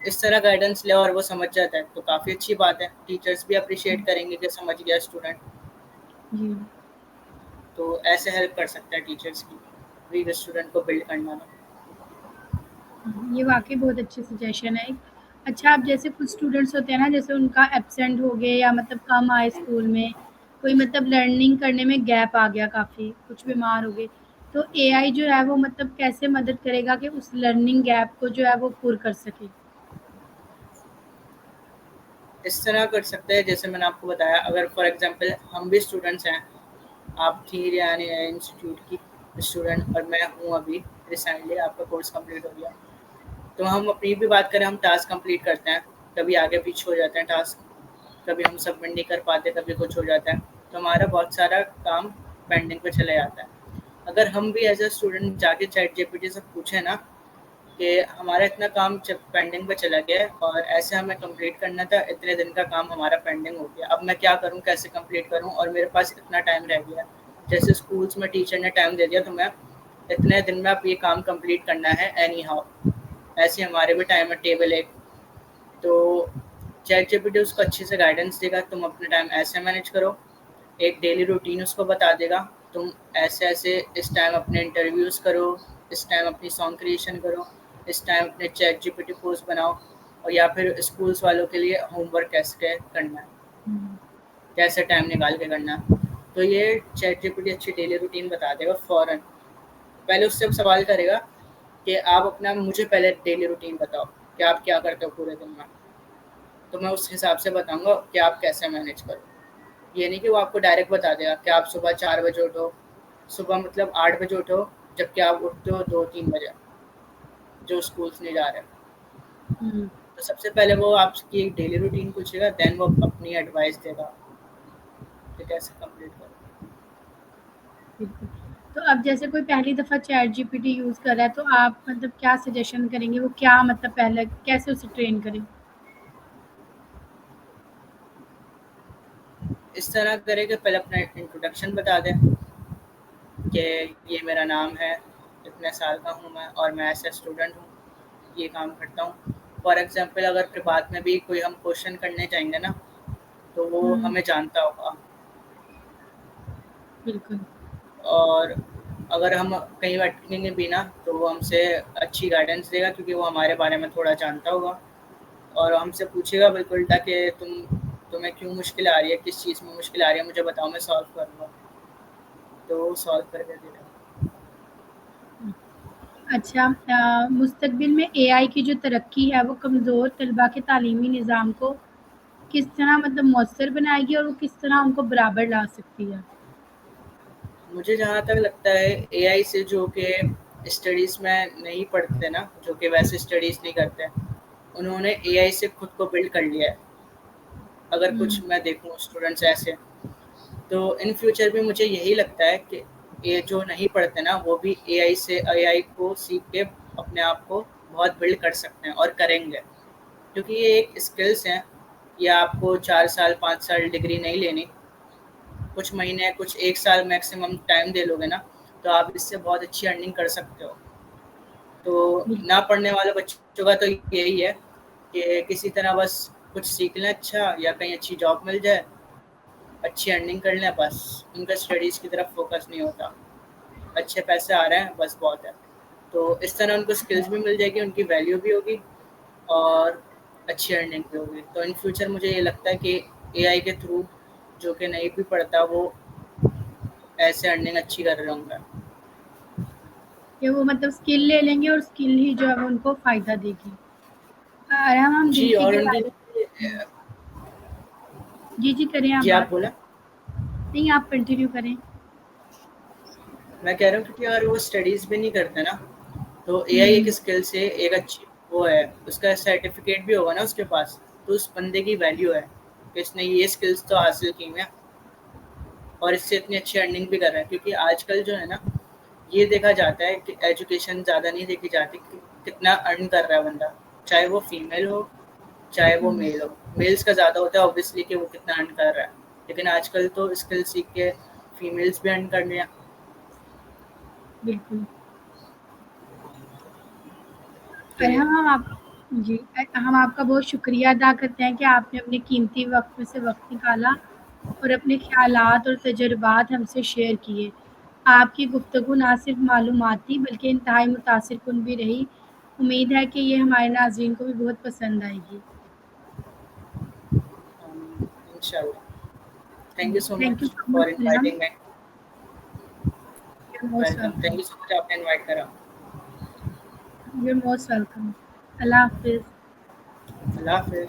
اس طرح گائیڈنس لے اور وہ سمجھ جاتا ہے تو کافی اچھی بات ہے. ٹیچرس بھی اپریشیٹ کریں گے کہ سمجھ گیا اسٹوڈنٹ, جی تو ایسے ہیلپ کر سکتا ہے ٹیچرس کی ویک اسٹوڈنٹ کو بلڈ کرنا میں. یہ واقعی بہت اچھی سجیشن ہے. اچھا اب جیسے کچھ اسٹوڈینٹس ہوتے ہیں نا, جیسے ان کا ایبسینٹ ہو گئے یا مطلب کم آئے اسکول میں, کوئی مطلب لرننگ کرنے میں گیپ آ گیا, کافی کچھ بیمار ہو گئے, تو اے آئی جو ہے وہ مطلب کیسے مدد کرے گا کہ اس لرننگ گیپ کو جو ہے وہ پور کر سکے؟ اس طرح کر سکتے ہیں جیسے میں نے آپ کو بتایا, اگر فار ایگزامپل ہم بھی اسٹوڈنٹس ہیں, آپ تھی ریانی انسٹیٹیوٹ کی اسٹوڈنٹ اور میں ہوں ابھی ریسنٹلی, آپ کا کورس کمپلیٹ ہو گیا, تو ہم اپنی بھی بات کریں, ہم ٹاسک کمپلیٹ کرتے ہیں, کبھی آگے پیچھے ہو جاتے ہیں ٹاسک, کبھی ہم سبمٹ نہیں کر پاتے, کبھی کچھ ہو جاتا ہے, تو ہمارا بہت سارا کام پینڈنگ پہ چلا جاتا ہے. اگر ہم بھی ایز اے اسٹوڈنٹ جا کے چیٹ جی پی ٹی سے پوچھیں نا کہ ہمارا اتنا کام پینڈنگ پہ چلا گیا ہے اور ایسے ہمیں کمپلیٹ کرنا تھا, اتنے دن کا کام ہمارا پینڈنگ ہو گیا, اب میں کیا کروں, کیسے کمپلیٹ کروں, اور میرے پاس اتنا ٹائم رہ گیا. جیسے اسکولس میں ٹیچر نے ٹائم دے دیا تو میں اتنے دن میں اب یہ کام کمپلیٹ کرنا ہے اینی ہاؤ, ایسے ہمارے بھی ٹائم ٹیبل ایک, تو چیٹ جی پی ٹی اس کو اچھے سے گائیڈنس دے گا, تم اپنا ٹائم ایسے مینیج کرو, ایک ڈیلی روٹین اس کو بتا دے گا, تم ایسے ایسے اس ٹائم اپنے انٹرویوز کرو, اس ٹائم اپنی سانگ کریشن کرو, اس ٹائم اپنے chat G P T post بناؤ, اور یا پھر اسکولس والوں کے لیے ہوم ورک کیسے کرنا ہے, کیسے ٹائم نکال کے کرنا ہے. تو یہ چیٹ جی پی ٹی اچھی ڈیلی روٹین بتا دے گا فوراً. پہلے اس سے سوال کرے گا کہ آپ اپنا مجھے پہلے ڈیلی روٹین بتاؤ کہ آپ کیا کرتے ہو پورے دن میں, تو میں اس حساب سے بتاؤں گا کہ آپ کیسے مینیج کرو. یہ نہیں کہ وہ آپ کو ڈائریکٹ بتا دے گا کہ آپ صبح 4 بجے اٹھو, صبح مطلب 8 بجے اٹھو, جبکہ آپ اٹھتے ہو 2-3 بجے جو اسکولس نہیں جا رہے. تو سب سے پہلے وہ آپ کی ایک ڈیلی روٹین پوچھے گا, دین وہ اپنی ایڈوائس دے گا کہ کیسے کمپلیٹ کرو. بالکل. تو اب جیسے کوئی پہلی دفعہ chat G P T use کر رہا ہے, تو آپ مطلب کیا سجیشن کریں گے, وہ کیا مطلب پہلے کیسے اسے ٹرین کریں؟ اس طرح کرے کہ پہلے اپنا انٹروڈکشن بتا دیں کہ یہ میرا نام ہے, اتنے سال کا ہوں میں, اور میں ایسا اسٹوڈنٹ ہوں, یہ کام کرتا ہوں. فار ایگزامپل اگر پھر بعد میں بھی کوئی ہم کوشچن کرنے چاہیں گے نا, تو وہ ہمیں جانتا ہوگا, بالکل. اور اگر ہم کہیں اٹکیں گے بھی نا تو وہ ہم سے اچھی گائیڈنس دے گا, کیونکہ وہ ہمارے بارے میں تھوڑا جانتا ہوگا, اور ہم سے پوچھے گا بالکل تاکہ تمہیں کیوں مشکل آ رہی ہے, کس چیز میں مشکل آ رہی ہے, مجھے بتاؤ, میں سالو کروں گا, تو وہ سالو کر کے دے گا. اچھا, مستقبل میں اے آئی کی جو ترقی ہے وہ کمزور طلباء کے تعلیمی نظام کو کس طرح مطلب مؤثر بنائے گی, اور وہ کس طرح ان کو برابر لا سکتی ہے؟ مجھے جہاں تک لگتا ہے اے آئی سے جو کہ اسٹڈیز میں نہیں پڑھتے نا, جو کہ ویسے اسٹڈیز نہیں کرتے, انہوں نے اے آئی سے خود کو بلڈ کر لیا ہے. اگر کچھ میں دیکھوں اسٹوڈنٹس ایسے, تو ان فیوچر بھی مجھے یہی لگتا ہے کہ یہ جو نہیں پڑھتے نا وہ بھی اے آئی کو سیکھ کے اپنے آپ کو بہت بلڈ کر سکتے ہیں, اور کریں گے, کیونکہ یہ ایک اسکلس ہیں. یہ آپ کو 4 سال 5 سال ڈگری نہیں لینی, کچھ مہینے, کچھ 1 سال میکسیمم ٹائم دے لو گے نا, تو آپ اس سے بہت اچھی ارننگ کر سکتے ہو. تو نہ پڑھنے والے بچوں کا تو یہی ہے کہ کسی طرح بس کچھ سیکھ لیں اچھا, یا کہیں اچھی جاب مل جائے, اچھی ارننگ کر لیں, بس ان کا اسٹڈیز کی طرف فوکس نہیں ہوتا, اچھے پیسے آ رہے ہیں بس بہت ہے. تو اس طرح ان کو اسکلس بھی مل جائے گی, ان کی ویلیو بھی ہوگی, اور اچھی ارننگ بھی ہوگی. تو ان فیوچر مجھے یہ لگتا ہے کہ اے آئی کے تھرو جو کہ نہیں بھی پڑھتا وہ ایسے ارننگ اچھی کر رہا ہوں گا. کہ وہ مطلب اسکل لے لیں گے, اور اسکل ہی جو ہے ان کو فائدہ دے گی. اور ہم جی, ڈی سی اور کے ان کی بارے جی کریں آپ جی بات, بولیں. نہیں آپ کنٹینیو کریں. میں کہہ رہا ہوں کہ اگر وہ اسٹڈیز بھی نہیں کرتے نا, تو اے آئی ایک اسکل سے ایک اچھی وہ ہے, اس کا سرٹیفکیٹ بھی ہوگا نا اس کے پاس, تو اس بندے کی ویلیو ہے کہ اس نے یہ اسکلس تو حاصل کی ہیں, اور اس سے اتنی اچھی ارننگ بھی کر رہا ہے. کیونکہ آج کل جو ہے نا, یہ دیکھا جاتا ہے کہ ایجوکیشن زیادہ نہیں دیکھی جاتی کہ کتنا ارن کر رہا ہے بندہ, چاہے وہ فیمیل ہو چاہے وہ میل ہو. میلس کا زیادہ ہوتا ہے اوبویسلی کہ وہ کتنا ارن کر رہا ہے, لیکن آج کل تو اسکل سیکھ کے فیمیلس بھی ارن کر لیا. تو بالکل. یہ ہاں جی، ہم آپ کا بہت شکریہ ادا کرتے ہیں کہ آپ نے اپنے قیمتی وقت میں سے وقت نکالا اور اپنے خیالات اور تجربات ہم سے شیئر کیے۔ آپ کی گفتگو نہ صرف معلوماتی بلکہ انتہائی متاثر کن بھی رہی۔ امید ہے کہ یہ ہمارے ناظرین کو بھی بہت پسند آئے گی۔ انشاءاللہ. Thank you so thank much you so for much Rehan, inviting me. You are most welcome. Welcome, thank you so much آپ نے انوائٹ کرا. You are most welcome. اللہ حافظ۔ اللہ حافظ.